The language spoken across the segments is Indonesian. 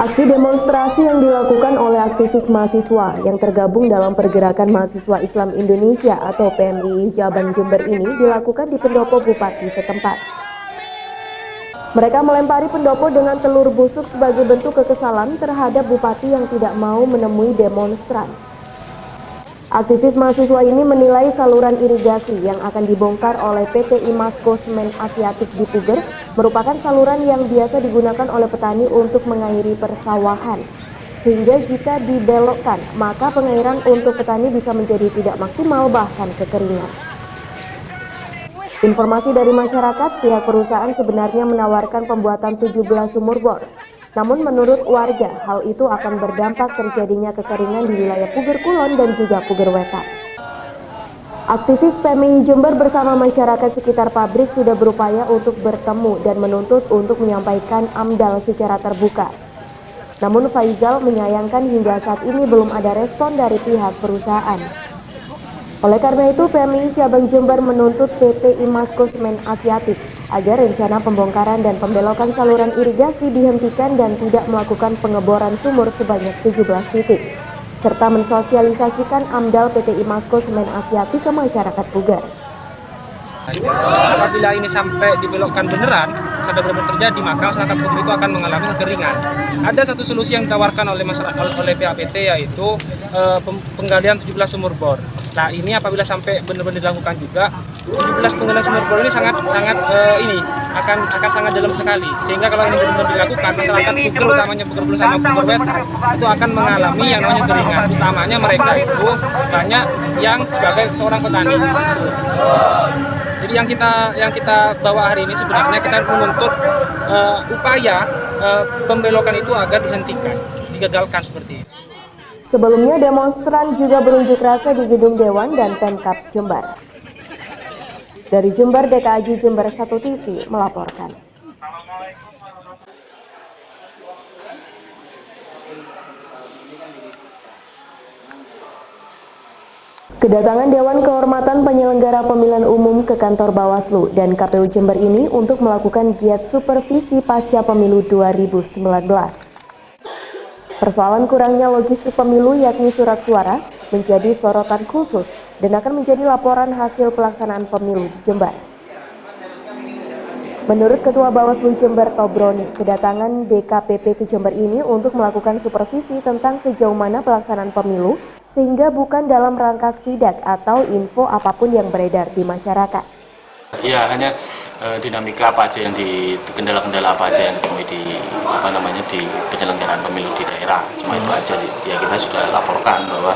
Aksi demonstrasi yang dilakukan oleh aktivis mahasiswa yang tergabung dalam Pergerakan Mahasiswa Islam Indonesia atau PMII Cabang Jember ini dilakukan di pendopo Bupati setempat. Mereka melempari pendopo dengan telur busuk sebagai bentuk kekesalan terhadap Bupati yang tidak mau menemui demonstran. Aktivis mahasiswa ini menilai saluran irigasi yang akan dibongkar oleh PT Imasco Semen Asiatik di Puger merupakan saluran yang biasa digunakan oleh petani untuk mengairi persawahan. Sehingga jika dibelokkan, maka pengairan untuk petani bisa menjadi tidak maksimal bahkan kekeringan. Informasi dari masyarakat, pihak perusahaan sebenarnya menawarkan pembuatan 17 sumur bor. Namun menurut warga, hal itu akan berdampak terjadinya kekeringan di wilayah Puger Kulon dan juga Puger Wetan. Aktivis PMII Jember bersama masyarakat sekitar pabrik sudah berupaya untuk bertemu dan menuntut untuk menyampaikan AMDAL secara terbuka. Namun Faizal menyayangkan hingga saat ini belum ada respon dari pihak perusahaan. Oleh karena itu, PMII Cabang Jember menuntut PT Imasco Semen Asiatik agar rencana pembongkaran dan pembelokan saluran irigasi dihentikan dan tidak melakukan pengeboran sumur sebanyak 17 titik, serta mensosialisasikan AMDAL PT Imasco Semen Asiatik ke masyarakat Puger. Apabila ini sampai dibelokkan beneran, sampai benar-benar terjadi, maka masyarakat Puger itu akan mengalami kekeringan. Ada satu solusi yang ditawarkan oleh masyarakat oleh pihak PT, yaitu penggalian 17 sumur bor. Nah, ini apabila sampai benar-benar dilakukan juga, 17 penggalian sumur bor ini akan sangat dalam sekali. Sehingga kalau ini benar-benar dilakukan, masyarakat Puger, utamanya Puger Kulon sama Puger Wetan, itu akan mengalami yang namanya kekeringan. Utamanya mereka itu banyak yang sebagai seorang petani. Jadi yang kita bawa hari ini sebenarnya kita menuntut upaya pembelokan itu agar dihentikan, digagalkan seperti ini. Sebelumnya demonstran juga berunjuk rasa di Gedung Dewan dan Pemkab Jember. Dari Jember, DKAJ Jember 1 TV melaporkan. Kedatangan Dewan Kehormatan Penyelenggara Pemilihan Umum ke kantor Bawaslu dan KPU Jember ini untuk melakukan giat supervisi pasca pemilu 2019. Persoalan kurangnya logistik pemilu yakni surat suara menjadi sorotan khusus dan akan menjadi laporan hasil pelaksanaan pemilu di Jember. Menurut Ketua Bawaslu Jember Tobroni, kedatangan DKPP ke Jember ini untuk melakukan supervisi tentang sejauh mana pelaksanaan pemilu sehingga bukan dalam rangka sidak atau info apapun yang beredar di masyarakat. Ya, hanya dinamika apa aja yang kendala-kendala apa aja yang ditemui di di penyelenggaraan pemilu di daerah. Cuma itu aja sih. Ya, kita sudah laporkan bahwa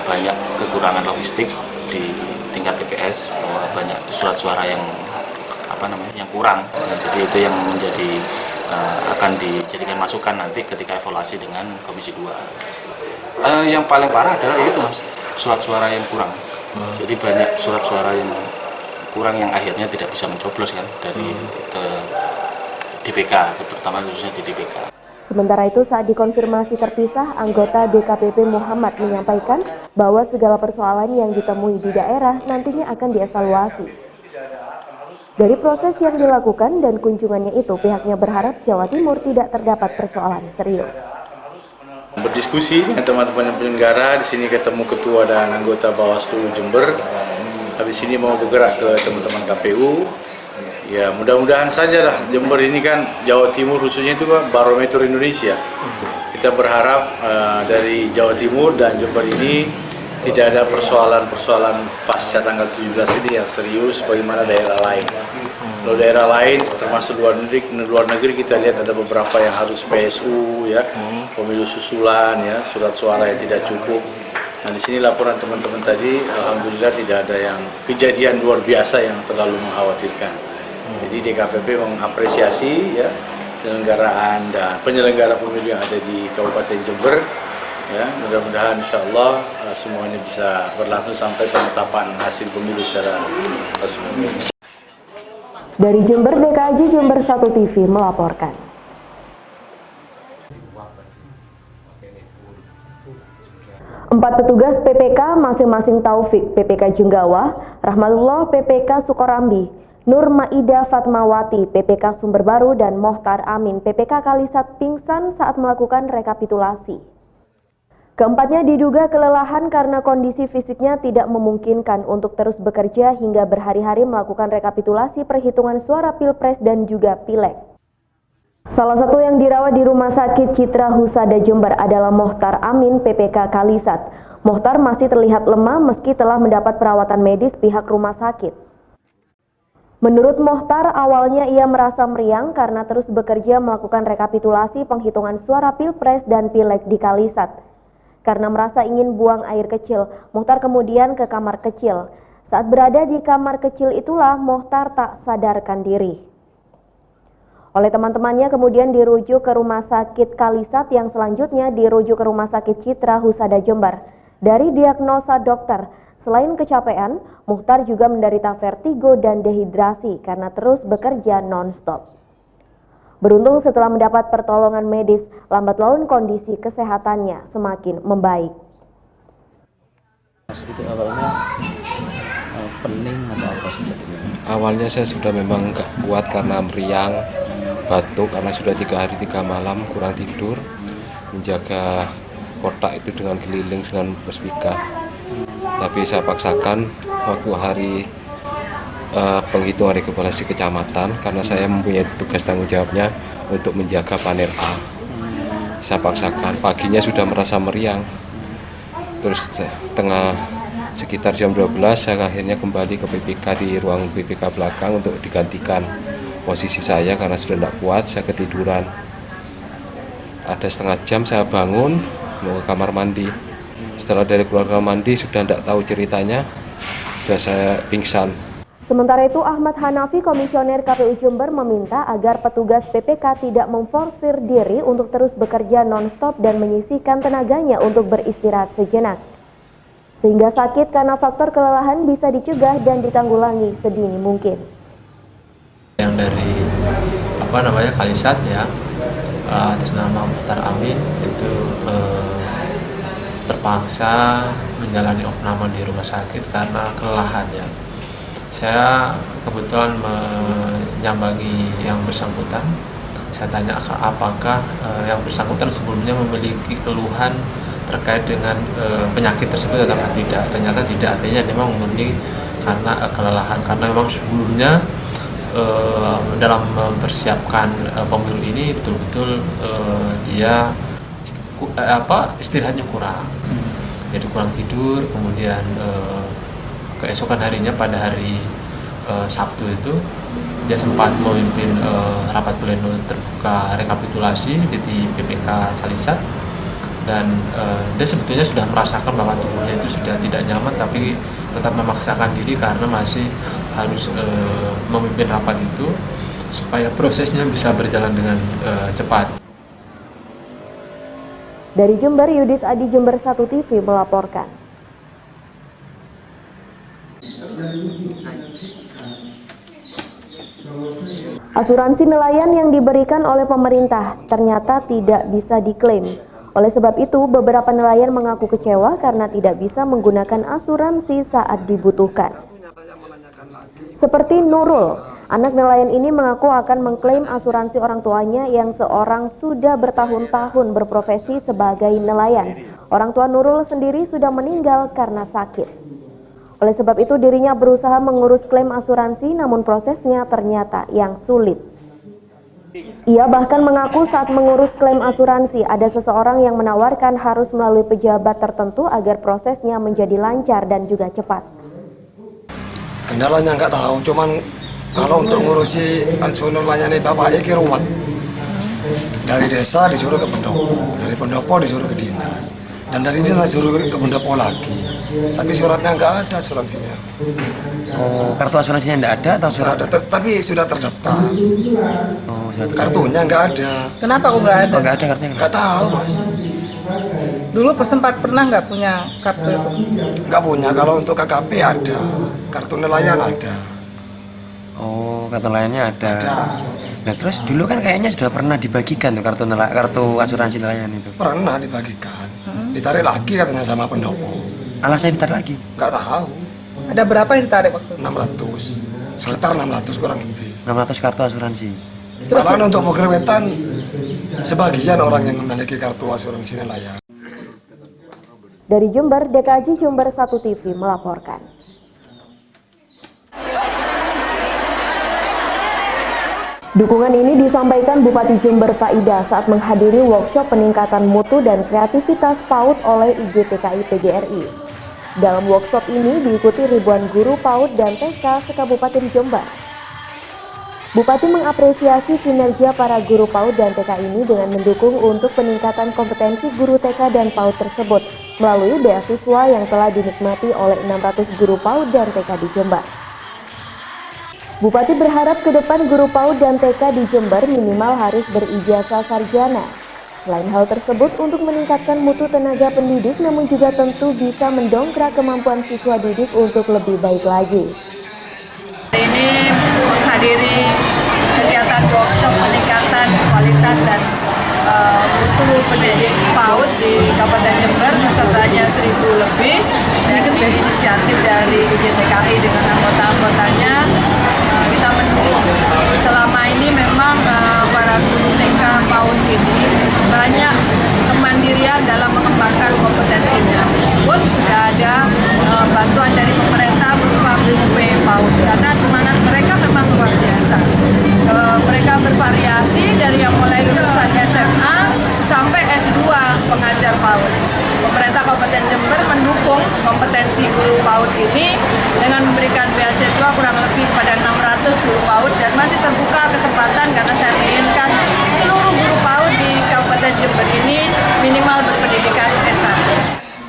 banyak kekurangan logistik di tingkat TPS, bahwa banyak surat suara yang kurang. Nah, jadi itu yang menjadi akan dijadikan masukan nanti ketika evaluasi dengan Komisi 2. Yang paling parah adalah itu, Mas, surat suara yang kurang. Jadi banyak surat suara yang kurang yang akhirnya tidak bisa mencoblos kan dari DPK, terutama khususnya di DPK. Sementara itu saat dikonfirmasi terpisah, anggota DKPP Muhammad menyampaikan bahwa segala persoalan yang ditemui di daerah nantinya akan dievaluasi. Dari proses yang dilakukan dan kunjungannya itu, pihaknya berharap Jawa Timur tidak terdapat persoalan serius. Berdiskusi dengan teman-teman penyelenggara, di sini ketemu ketua dan anggota Bawaslu Jember. Habis ini mau bergerak ke teman-teman KPU. Ya, mudah-mudahan saja lah, Jember ini kan Jawa Timur khususnya itu kan barometer Indonesia. Kita berharap dari Jawa Timur dan Jember ini tidak ada persoalan-persoalan pasca tanggal 17 ini yang serius bagaimana daerah lain. Kalau daerah lain termasuk luar negeri kita lihat ada beberapa yang harus PSU ya, pemilu susulan ya, surat suara yang tidak cukup. Nah, di sini laporan teman-teman tadi, alhamdulillah tidak ada yang kejadian luar biasa yang terlalu mengkhawatirkan. Jadi DKPP mengapresiasi ya penyelenggaraan dan penyelenggara pemilu yang ada di Kabupaten Jember. Ya, mudah-mudahan insyaallah semuanya bisa berlangsung sampai penetapan hasil pemilu secara resmi. Dari Jember, DKAJ Jember 1 TV melaporkan. Empat petugas PPK masing-masing Taufik PPK Jenggawa, Rahmatullah PPK Sukorambi, Nur Maida Fatmawati, PPK Sumber Baru, dan Mohtar Amin, PPK Kalisat, pingsan saat melakukan rekapitulasi. Keempatnya diduga kelelahan karena kondisi fisiknya tidak memungkinkan untuk terus bekerja hingga berhari-hari melakukan rekapitulasi perhitungan suara Pilpres dan juga Pileg. Salah satu yang dirawat di Rumah Sakit Citra Husada Jember adalah Mohtar Amin, PPK Kalisat. Mohtar masih terlihat lemah meski telah mendapat perawatan medis pihak rumah sakit. Menurut Mohtar, awalnya ia merasa meriang karena terus bekerja melakukan rekapitulasi penghitungan suara Pilpres dan Pileg di Kalisat. Karena merasa ingin buang air kecil, Mohtar kemudian ke kamar kecil. Saat berada di kamar kecil itulah Mohtar tak sadarkan diri. Oleh teman-temannya kemudian dirujuk ke Rumah Sakit Kalisat yang selanjutnya dirujuk ke Rumah Sakit Citra Husada Jember. Dari diagnosa dokter, selain kecapean, Mohtar juga menderita vertigo dan dehidrasi karena terus bekerja non-stop. Beruntung setelah mendapat pertolongan medis, lambat laun kondisi kesehatannya semakin membaik. Itu awalnya pening atau apa sih? Awalnya saya sudah memang nggak kuat karena meriang, batuk karena sudah 3 hari 3 malam kurang tidur, menjaga kotak itu dengan keliling dengan puspika. Tapi saya paksakan waktu hari penghitungan rekapitulasi kecamatan karena saya mempunyai tugas tanggung jawabnya untuk menjaga panel A. Saya paksakan, paginya sudah merasa meriang. Terus sekitar jam 12 saya akhirnya kembali ke PPK di ruang PPK belakang untuk digantikan posisi saya karena sudah tidak kuat, saya ketiduran. Ada setengah jam saya bangun mau ke kamar mandi. Setelah dari keluar kamar mandi sudah tidak tahu ceritanya, sudah saya pingsan. Sementara itu Ahmad Hanafi, Komisioner KPU Jember, meminta agar petugas PPK tidak memforsir diri untuk terus bekerja non-stop dan menyisihkan tenaganya untuk beristirahat sejenak. Sehingga sakit karena faktor kelelahan bisa dicegah dan ditanggulangi sedini mungkin. Yang dari Kalisat ya, atas nama Mohtar Amin itu terpaksa menjalani opname di rumah sakit karena kelelahan ya. Saya kebetulan menyambangi yang bersangkutan. Saya tanya apakah yang bersangkutan sebelumnya memiliki keluhan terkait dengan penyakit tersebut atau tidak. Ternyata tidak, artinya memang murni karena kelelahan. Karena memang sebelumnya dalam mempersiapkan pemilu ini betul-betul dia istirahatnya kurang, jadi kurang tidur. Kemudian keesokan harinya pada hari Sabtu itu dia sempat memimpin rapat pleno terbuka rekapitulasi di PPK Kalisat, dan dia sebetulnya sudah merasakan bahwa tubuhnya itu sudah tidak nyaman, tapi tetap memaksakan diri karena masih harus memimpin rapat itu supaya prosesnya bisa berjalan dengan cepat. Dari Jember, Yudis Adi, Jember 1 TV melaporkan. Asuransi nelayan yang diberikan oleh pemerintah ternyata tidak bisa diklaim. Oleh sebab itu, beberapa nelayan mengaku kecewa karena tidak bisa menggunakan asuransi saat dibutuhkan. Seperti Nurul, anak nelayan ini mengaku akan mengklaim asuransi orang tuanya yang seorang sudah bertahun-tahun berprofesi sebagai nelayan. Orang tua Nurul sendiri sudah meninggal karena sakit. Oleh sebab itu dirinya berusaha mengurus klaim asuransi, namun prosesnya ternyata yang sulit. Ia bahkan mengaku saat mengurus klaim asuransi ada seseorang yang menawarkan harus melalui pejabat tertentu agar prosesnya menjadi lancar dan juga cepat. Kendalanya nggak tahu, cuman kalau untuk ngurusi asuransi nelayan bapak Eki ruwet. Dari desa disuruh ke pendopo, dari pendopo disuruh ke dinas, dan dari dinas disuruh ke pendopo lagi. Tapi suratnya nggak ada asuransinya. Oh, kartu asuransinya nggak ada atau surat? Ada, tapi sudah terdaftar. Oh, sudah kartunya nggak ada. Kenapa kok nggak ada? Oh, nggak ada kartunya? Nggak tahu mas. Dulu sempat pernah nggak punya kartu itu? Nggak punya. Kalau untuk KKP ada, kartu nelayan ada. Oh, kartu nelayannya ada. Ada. Nah terus dulu kan kayaknya sudah pernah dibagikan tuh kartu asuransi nelayan itu. Pernah dibagikan. Ditarik lagi katanya sama pendopo. Alasannya ditarik lagi? Nggak tahu. Ada berapa yang ditarik waktu itu? 600. sekitar 600 kurang lebih. 600 kartu asuransi. Malahan untuk Puger Wetan sebagian orang yang memiliki kartu asuransi nelayan. Dari Jember, DKJ Jember 1 TV melaporkan. Dukungan ini disampaikan Bupati Jember Faida saat menghadiri workshop peningkatan mutu dan kreativitas PAUD oleh IGTKI PGRI. Dalam workshop ini diikuti ribuan guru PAUD dan TK se-Kabupaten Jember. Bupati mengapresiasi kinerja para guru PAUD dan TK ini dengan mendukung untuk peningkatan kompetensi guru TK dan PAUD tersebut melalui beasiswa yang telah dinikmati oleh 600 guru PAUD dan TK di Jember. Bupati berharap ke depan guru PAUD dan TK di Jember minimal harus berijazah sarjana. Selain hal tersebut, untuk meningkatkan mutu tenaga pendidik namun juga tentu bisa mendongkrak kemampuan siswa didik untuk lebih baik lagi. Ini menghadiri kegiatan workshop peningkatan kualitas dan mutu pendidik PAUD di Kabupaten Jember, pesertanya 1.000 lebih, dan inisiatif dari IGTKI dengan anggota-anggotanya. Kita mendukung. Selama ini memang para guru TK PAUD ini banyak kemandirian dalam mengembangkan kompetensinya. Meskipun sudah ada bantuan dari pemerintah berupa BUP PAUD, karena semangat mereka memang luar biasa. Mereka bervariasi dari yang mulai lulusan SMA sampai S2 pengajar PAUD. Pemerintah Kabupaten Jember mendukung kompetensi guru PAUD ini dengan memberikan beasiswa kurang lebih pada 600 guru PAUD, dan masih terbuka kesempatan karena saya inginkan seluruh guru PAUD di Kabupaten Jember ini minimal berpendidikan S1.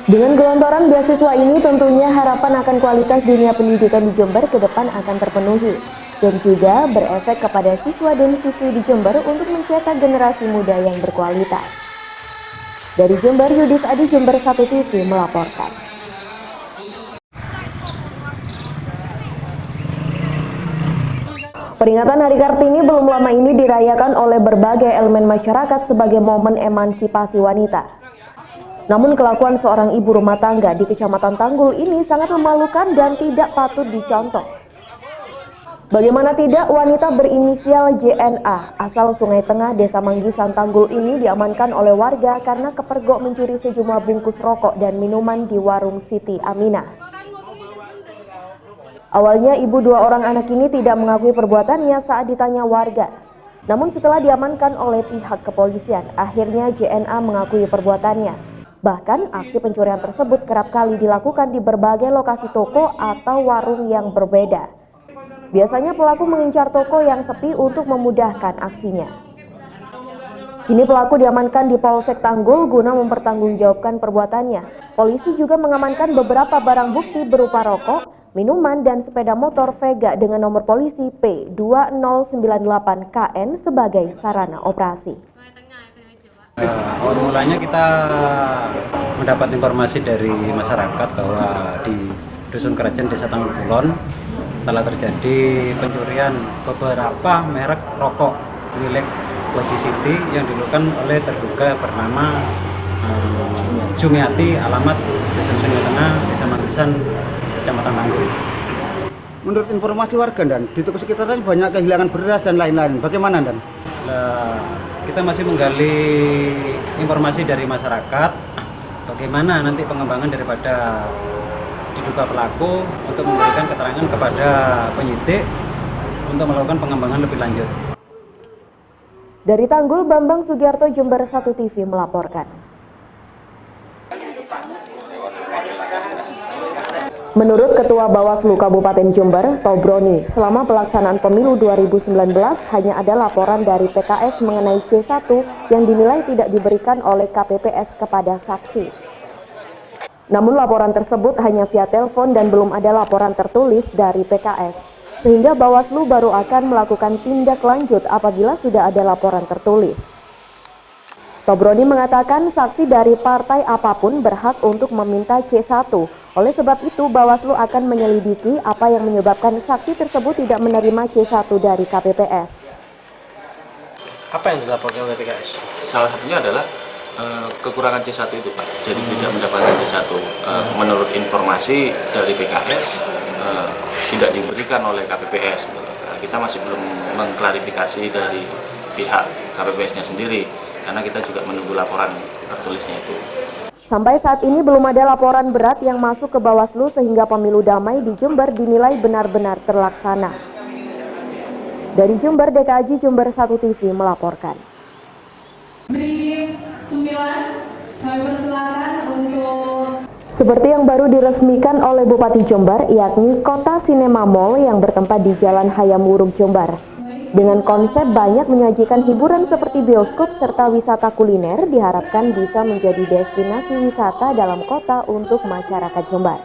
Dengan gelontoran beasiswa ini tentunya harapan akan kualitas dunia pendidikan di Jember ke depan akan terpenuhi dan juga berefek kepada siswa dan siswi di Jember untuk mencetak generasi muda yang berkualitas. Dari Jember, Yudis Adi, Jember 1 TV melaporkan. Peringatan Hari Kartini belum lama ini dirayakan oleh berbagai elemen masyarakat sebagai momen emansipasi wanita. Namun kelakuan seorang ibu rumah tangga di Kecamatan Tanggul ini sangat memalukan dan tidak patut dicontoh. Bagaimana tidak, wanita berinisial JNA asal Sungai Tengah, Desa Manggisan, Tanggul ini diamankan oleh warga karena kepergok mencuri sejumlah bungkus rokok dan minuman di warung Siti Aminah. Awalnya ibu dua orang anak ini tidak mengakui perbuatannya saat ditanya warga. Namun setelah diamankan oleh pihak kepolisian, akhirnya JNA mengakui perbuatannya. Bahkan aksi pencurian tersebut kerap kali dilakukan di berbagai lokasi toko atau warung yang berbeda. Biasanya pelaku mengincar toko yang sepi untuk memudahkan aksinya. Kini pelaku diamankan di Polsek Tanggul guna mempertanggungjawabkan perbuatannya. Polisi juga mengamankan beberapa barang bukti berupa rokok, minuman, dan sepeda motor Vega dengan nomor polisi P2098KN sebagai sarana operasi. Awal mulanya kita mendapat informasi dari masyarakat bahwa di Dusun Kerajaan Desa Tanggul Kulon telah terjadi pencurian beberapa merek rokok milik Loji City yang dilakukan oleh terduga bernama Jumiati, alamat Dusun Sungai Tengah, Desa Manggisan, Kecamatan Tanggul. Menurut informasi warga dan di toko sekitarnya banyak kehilangan beras dan lain-lain. Bagaimana dan? Kita masih menggali informasi dari masyarakat bagaimana nanti pengembangan daripada diduga pelaku untuk memberikan keterangan kepada penyidik untuk melakukan pengembangan lebih lanjut. Dari Tanggul, Bambang Sugiarto, Jember 1 TV melaporkan. Menurut Ketua Bawaslu Kabupaten Jember, Tobroni, selama pelaksanaan pemilu 2019 hanya ada laporan dari PKS mengenai C1 yang dinilai tidak diberikan oleh KPPS kepada saksi. Namun laporan tersebut hanya via telepon dan belum ada laporan tertulis dari PKS, sehingga Bawaslu baru akan melakukan tindak lanjut apabila sudah ada laporan tertulis. Tobroni mengatakan saksi dari partai apapun berhak untuk meminta C1. Oleh sebab itu, Bawaslu akan menyelidiki apa yang menyebabkan saksi tersebut tidak menerima C1 dari KPPS. Apa yang dilaporkan oleh PKS? Salah satunya adalah kekurangan C1 itu, Pak. Jadi tidak mendapatkan C1. Menurut informasi dari PKS, tidak diberikan oleh KPPS. Gitu. Nah, kita masih belum mengklarifikasi dari pihak KPPS-nya sendiri karena kita juga menunggu laporan tertulisnya itu. Sampai saat ini belum ada laporan berat yang masuk ke Bawaslu sehingga pemilu damai di Jember dinilai benar-benar terlaksana. Dari Jember, DKAJ Jember 1 TV melaporkan. Seperti yang baru diresmikan oleh Bupati Jember, yakni Kota Sinema Mall yang bertempat di Jalan Hayam Wuruk, Jember. Dengan konsep banyak menyajikan hiburan seperti bioskop serta wisata kuliner, diharapkan bisa menjadi destinasi wisata dalam kota untuk masyarakat Jember.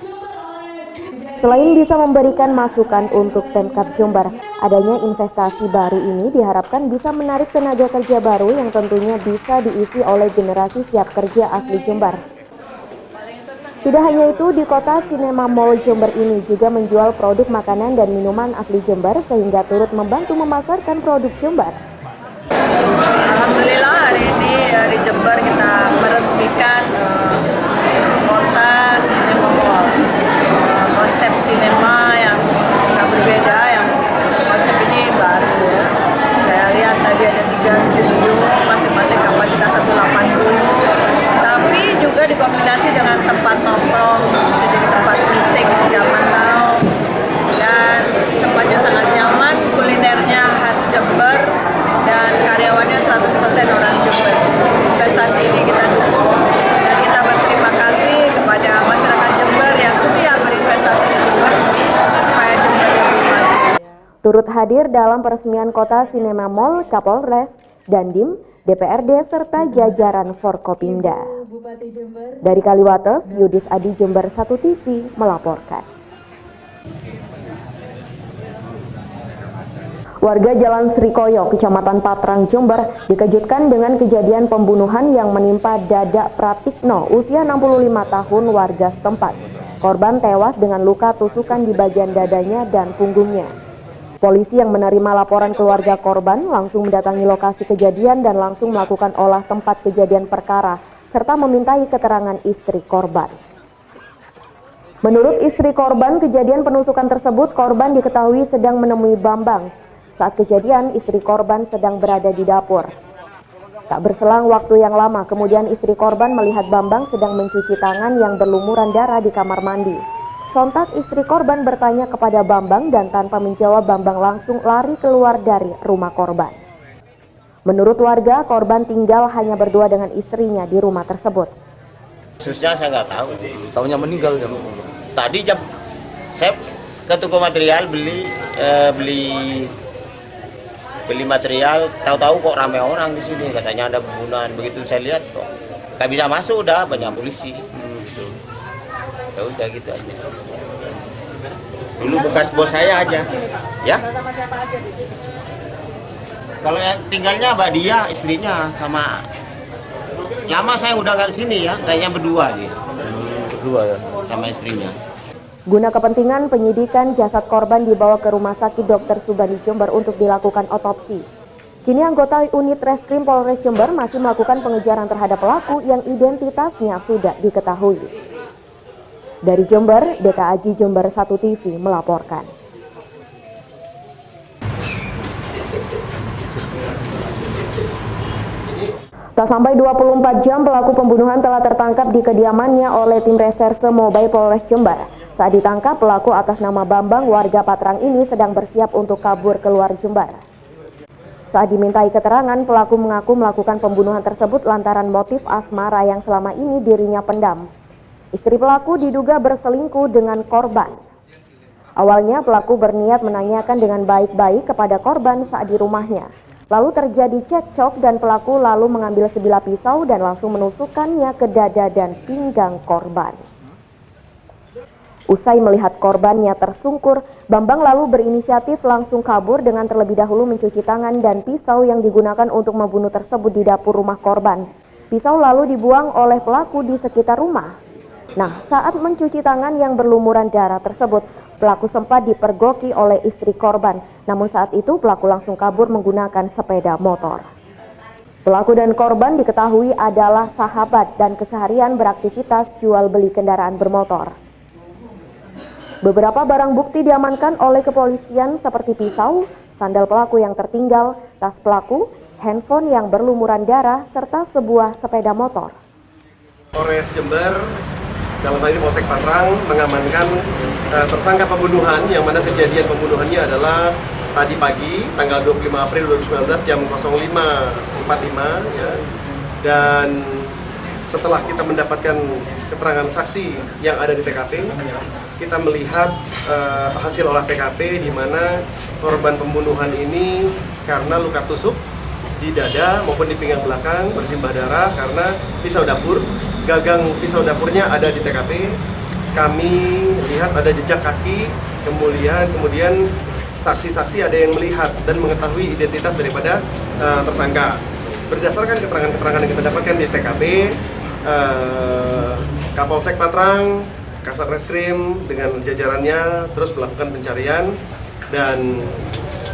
Selain bisa memberikan masukan untuk Pemkab Jember, adanya investasi baru ini diharapkan bisa menarik tenaga kerja baru yang tentunya bisa diisi oleh generasi siap kerja asli Jember. Tidak hanya itu, di Kota Sinema Mall Jember ini juga menjual produk makanan dan minuman asli Jember sehingga turut membantu memasarkan produk Jember. Alhamdulillah hari ini di Jember kita meresmikan Kota Sinema Mall. Konsep sinema yang agak berbeda, yang konsep ini baru ya. Saya lihat tadi ada 3 studio, masing-masing kapasitas 180. Tapi juga dikombinasi dengan tempat nongkrong, bisa jadi tempat meeting zaman now, dan tempatnya sangat nyaman, kulinernya khas Jember, dan karyawannya 100% orang Jember. Investasi ini kita dukung, dan kita berterima kasih kepada masyarakat Jember yang setia berinvestasi di Jember, supaya Jember lebih maju. Turut hadir dalam peresmian Kota Sinema Mall, Kapolres, Dandim, DPRD, serta jajaran Forkopimda. Dari Kaliwates, Yudis Adi Jember 1 TV melaporkan. Warga Jalan Srikoyo, Kecamatan Patrang, Jember dikejutkan dengan kejadian pembunuhan yang menimpa Dadak Pratikno, usia 65 tahun warga setempat. Korban tewas dengan luka tusukan di bagian dadanya dan punggungnya. Polisi yang menerima laporan keluarga korban langsung mendatangi lokasi kejadian dan langsung melakukan olah tempat kejadian perkara serta memintai keterangan istri korban. Menurut istri korban, kejadian penusukan tersebut korban diketahui sedang menemui Bambang. Saat kejadian, istri korban sedang berada di dapur. Tak berselang waktu yang lama, kemudian istri korban melihat Bambang sedang mencuci tangan yang berlumuran darah di kamar mandi. Sontak istri korban bertanya kepada Bambang dan tanpa menjawab Bambang langsung lari keluar dari rumah korban. Menurut warga, korban tinggal hanya berdua dengan istrinya di rumah tersebut. Khususnya saya nggak tahu. Tahunya meninggal jam. Tadi jam saya ke toko material beli material, tahu-tahu kok ramai orang di sini, katanya ada pembunuhan. Begitu saya lihat kok nggak bisa masuk, udah banyak polisi. Ya udah gitu aja. Dulu bekas bos saya aja, ya. Kalau yang tinggalnya Mbak Dia, istrinya, sama lama saya udah nggak kesini ya, kayaknya berdua gitu. Berdua ya, sama istrinya. Guna kepentingan penyidikan, jasad korban dibawa ke Rumah Sakit Dr. Subandi Jember untuk dilakukan otopsi. Kini anggota unit Reskrim Polres Jember masih melakukan pengejaran terhadap pelaku yang identitasnya sudah diketahui. Dari Jember, DKAJ Jember 1 TV melaporkan. Tak sampai 24 jam pelaku pembunuhan telah tertangkap di kediamannya oleh tim reserse Mobile Polres Jember. Saat ditangkap, pelaku atas nama Bambang warga Patrang ini sedang bersiap untuk kabur keluar Jember. Saat dimintai keterangan, pelaku mengaku melakukan pembunuhan tersebut lantaran motif asmara yang selama ini dirinya pendam. Istri pelaku diduga berselingkuh dengan korban. Awalnya pelaku berniat menanyakan dengan baik-baik kepada korban saat di rumahnya. Lalu terjadi cekcok dan pelaku lalu mengambil sebilah pisau dan langsung menusukkannya ke dada dan pinggang korban. Usai melihat korbannya tersungkur, Bambang lalu berinisiatif langsung kabur dengan terlebih dahulu mencuci tangan dan pisau yang digunakan untuk membunuh tersebut di dapur rumah korban. Pisau lalu dibuang oleh pelaku di sekitar rumah. Nah, saat mencuci tangan yang berlumuran darah tersebut, pelaku sempat dipergoki oleh istri korban. Namun saat itu pelaku langsung kabur menggunakan sepeda motor. Pelaku dan korban diketahui adalah sahabat dan keseharian beraktivitas jual beli kendaraan bermotor. Beberapa barang bukti diamankan oleh kepolisian seperti pisau, sandal pelaku yang tertinggal, tas pelaku, handphone yang berlumuran darah, serta sebuah sepeda motor. Polres Jember, dalam hal ini Polsek Patrang, mengamankan tersangka pembunuhan yang mana kejadian pembunuhannya adalah tadi pagi, tanggal 25 April 2019 jam 05.45 ya. Dan setelah kita mendapatkan keterangan saksi yang ada di TKP, kita melihat hasil olah TKP di mana korban pembunuhan ini karena luka tusuk di dada maupun di pinggang belakang bersimbah darah karena pisau dapur, gagang pisau dapurnya ada di TKP. Kami lihat ada jejak kaki, kemudian saksi-saksi ada yang melihat dan mengetahui identitas daripada tersangka. Berdasarkan keterangan-keterangan yang kita dapatkan di TKP, Kapolsek Patrang, Kasat Reskrim dengan jajarannya terus melakukan pencarian dan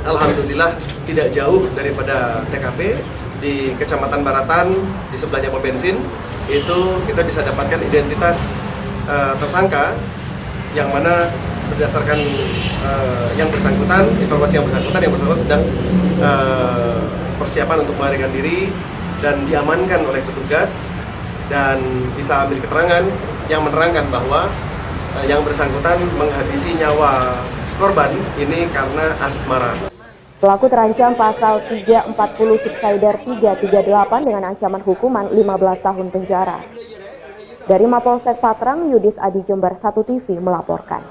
alhamdulillah tidak jauh daripada TKP di Kecamatan Baratan di sebelahnya pom bensin itu kita bisa dapatkan identitas tersangka yang mana berdasarkan informasi yang bersangkutan sedang persiapan untuk melarikan diri dan diamankan oleh petugas dan bisa ambil keterangan yang menerangkan bahwa yang bersangkutan menghabisi nyawa korban ini karena asmara. Pelaku terancam pasal 340 Subsider 338 dengan ancaman hukuman 15 tahun penjara. Dari Mapolsek Patrang, Yudis Adi Jember 1 TV melaporkan.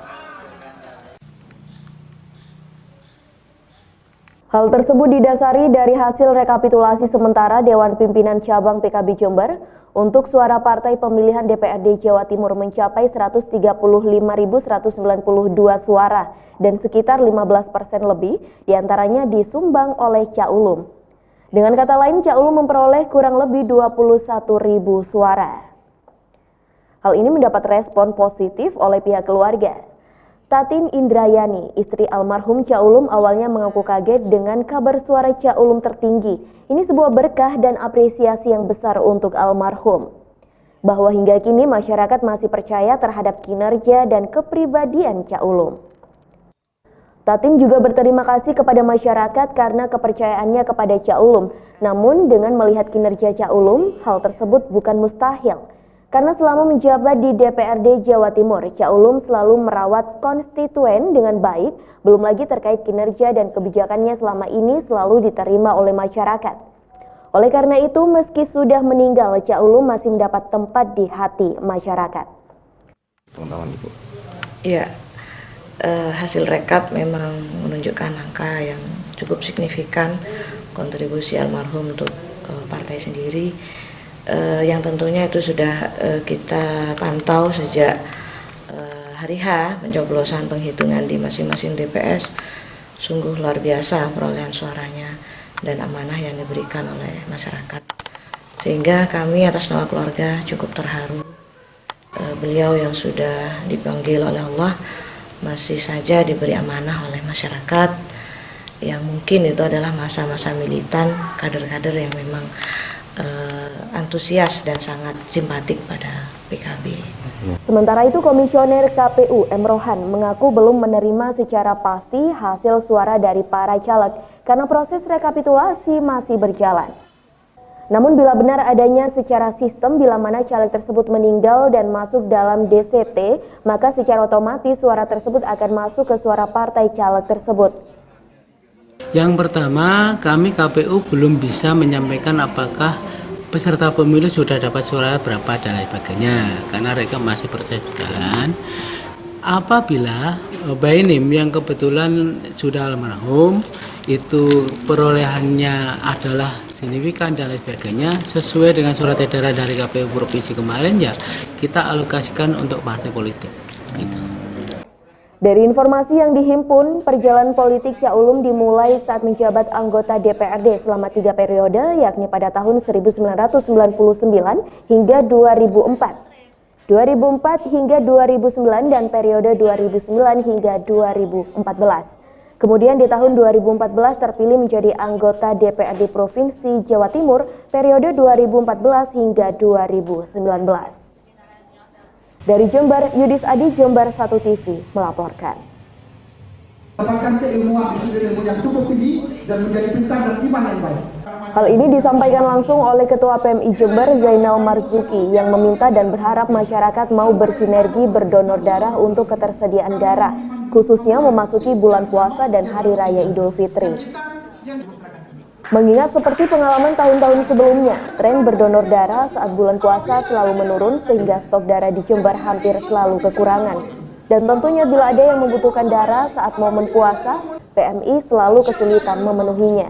Hal tersebut didasari dari hasil rekapitulasi sementara Dewan Pimpinan Cabang PKB Jember untuk suara partai pemilihan DPRD Jawa Timur mencapai 135.192 suara dan sekitar 15% lebih diantaranya disumbang oleh Cak Ulum. Dengan kata lain, Cak Ulum memperoleh kurang lebih 21.000 suara. Hal ini mendapat respon positif oleh pihak keluarga. Tatin Indrayani, istri almarhum Cak Ulum, awalnya mengaku kaget dengan kabar suara Cak Ulum tertinggi. Ini sebuah berkah dan apresiasi yang besar untuk almarhum. Bahwa hingga kini masyarakat masih percaya terhadap kinerja dan kepribadian Cak Ulum. Tatin juga berterima kasih kepada masyarakat karena kepercayaannya kepada Cak Ulum. Namun dengan melihat kinerja Cak Ulum, hal tersebut bukan mustahil. Karena selama menjabat di DPRD Jawa Timur, Cak Ulum selalu merawat konstituen dengan baik, belum lagi terkait kinerja dan kebijakannya selama ini selalu diterima oleh masyarakat. Oleh karena itu, meski sudah meninggal, Cak Ulum masih mendapat tempat di hati masyarakat. Ya, hasil rekap memang menunjukkan angka yang cukup signifikan kontribusi almarhum untuk partai sendiri. Yang tentunya itu sudah kita pantau sejak hari H pencoblosan penghitungan di masing-masing DPS. Sungguh luar biasa perolehan suaranya dan amanah yang diberikan oleh masyarakat, sehingga kami atas nama keluarga cukup terharu. Beliau yang sudah dipanggil oleh Allah masih saja diberi amanah oleh masyarakat yang mungkin itu adalah masa-masa militan, kader-kader yang memang antusias dan sangat simpatik pada PKB. Sementara itu, Komisioner KPU M. Rohan mengaku belum menerima secara pasti hasil suara dari para caleg karena proses rekapitulasi masih berjalan. Namun bila benar adanya secara sistem bila mana caleg tersebut meninggal dan masuk dalam DCT, maka secara otomatis suara tersebut akan masuk ke suara partai caleg tersebut. Yang pertama, kami KPU belum bisa menyampaikan apakah peserta pemilu sudah dapat suara berapa dan lain sebagainya, karena rekap masih proses berjalan. Apabila Bainim yang kebetulan sudah almarhum itu perolehannya adalah signifikan dan lain sebagainya sesuai dengan surat edaran dari KPU provinsi kemarin, ya kita alokasikan untuk partai politik. Gitu. Dari informasi yang dihimpun, perjalanan politik Cak Ulum dimulai saat menjabat anggota DPRD selama 3 periode, yakni pada tahun 1999 hingga 2004. 2004 hingga 2009 dan periode 2009 hingga 2014. Kemudian di tahun 2014 terpilih menjadi anggota DPRD Provinsi Jawa Timur periode 2014 hingga 2019. Dari Jember, Yudis Adi, Jember 1 TV melaporkan. Dapatkan keilmuan yang cukup tinggi dan menjadi pintar dan iman yang baik. Hal ini disampaikan langsung oleh Ketua PMI Jember Zainal Marzuki yang meminta dan berharap masyarakat mau bersinergi berdonor darah untuk ketersediaan darah, khususnya memasuki bulan puasa dan Hari Raya Idul Fitri. Mengingat seperti pengalaman tahun-tahun sebelumnya, tren berdonor darah saat bulan puasa selalu menurun sehingga stok darah di Jember hampir selalu kekurangan. Dan tentunya bila ada yang membutuhkan darah saat momen puasa, PMI selalu kesulitan memenuhinya.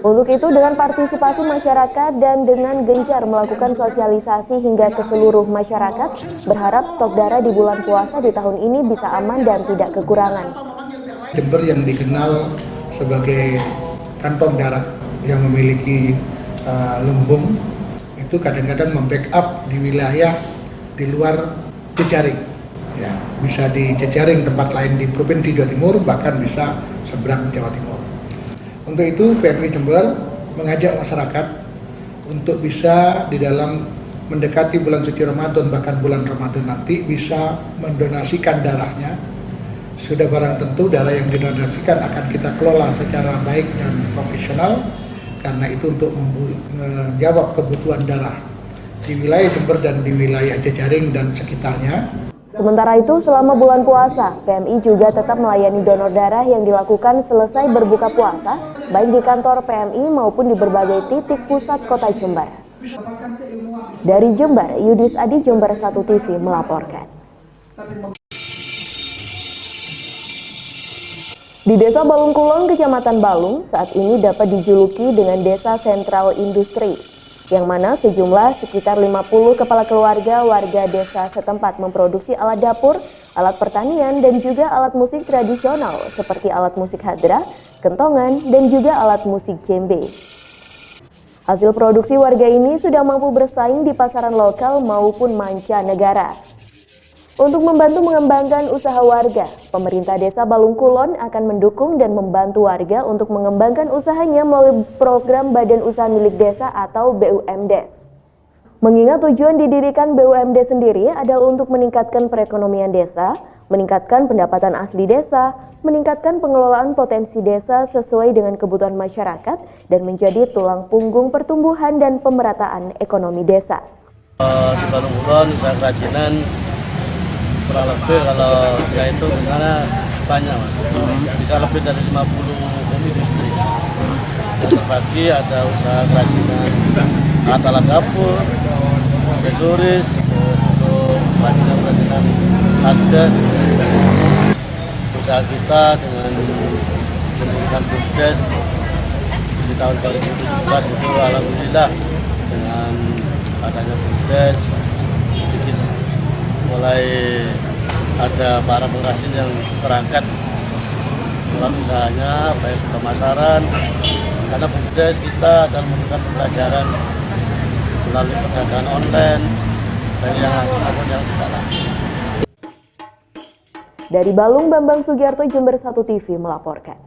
Untuk itu dengan partisipasi masyarakat dan dengan gencar melakukan sosialisasi hingga ke seluruh masyarakat, berharap stok darah di bulan puasa di tahun ini bisa aman dan tidak kekurangan. Jember yang dikenal sebagai kantong darah yang memiliki lumbung itu kadang-kadang membackup di wilayah di luar jejaring, ya, bisa di jejaring tempat lain di Provinsi Jawa Timur, bahkan bisa seberang Jawa Timur. Untuk itu PMI Jember mengajak masyarakat untuk bisa di dalam mendekati bulan suci Ramadan, bahkan bulan Ramadan nanti bisa mendonasikan darahnya. Sudah barang tentu darah yang didonasikan akan kita kelola secara baik dan profesional, karena itu untuk menjawab kebutuhan darah di wilayah Jember dan di wilayah jejaring dan sekitarnya. Sementara itu selama bulan puasa, PMI juga tetap melayani donor darah yang dilakukan selesai berbuka puasa, baik di kantor PMI maupun di berbagai titik pusat kota Jember. Dari Jember, Yudis Adi, Jember 1 TV melaporkan. Di Desa Balung Kulon, Kecamatan Balung, saat ini dapat dijuluki dengan Desa Sentral Industri, yang mana sejumlah sekitar 50 kepala keluarga warga desa setempat memproduksi alat dapur, alat pertanian, dan juga alat musik tradisional seperti alat musik hadrah, kentongan, dan juga alat musik djembe. Hasil produksi warga ini sudah mampu bersaing di pasaran lokal maupun mancanegara. Untuk membantu mengembangkan usaha warga, pemerintah Desa Balung Kulon akan mendukung dan membantu warga untuk mengembangkan usahanya melalui program Badan Usaha Milik Desa atau BUMDes. Mengingat tujuan didirikan BUMDes sendiri adalah untuk meningkatkan perekonomian desa, meningkatkan pendapatan asli desa, meningkatkan pengelolaan potensi desa sesuai dengan kebutuhan masyarakat, dan menjadi tulang punggung pertumbuhan dan pemerataan ekonomi desa. Di Balung Kulon, usaha kerajinan kurang lebih kalau kita itu gimana banyak, bisa lebih dari 50 industri. Yang terbagi ada usaha kerajinan alat-alat dapur, aksesoris, untuk kerajinan hadrah. Usaha kita dengan mendirikan BUMDes di tahun 2017 itu alhamdulillah dengan adanya BUMDes sedikit mulai ada para pengrajin yang terangkat dalam usahanya, baik pemasaran, karena BUMDes kita adalah memberikan pembelajaran melalui perdagangan online, baik yang langsung maupun yang tidak langsung. Dari Balung, Bambang Sugiarto, Jember 1 TV melaporkan.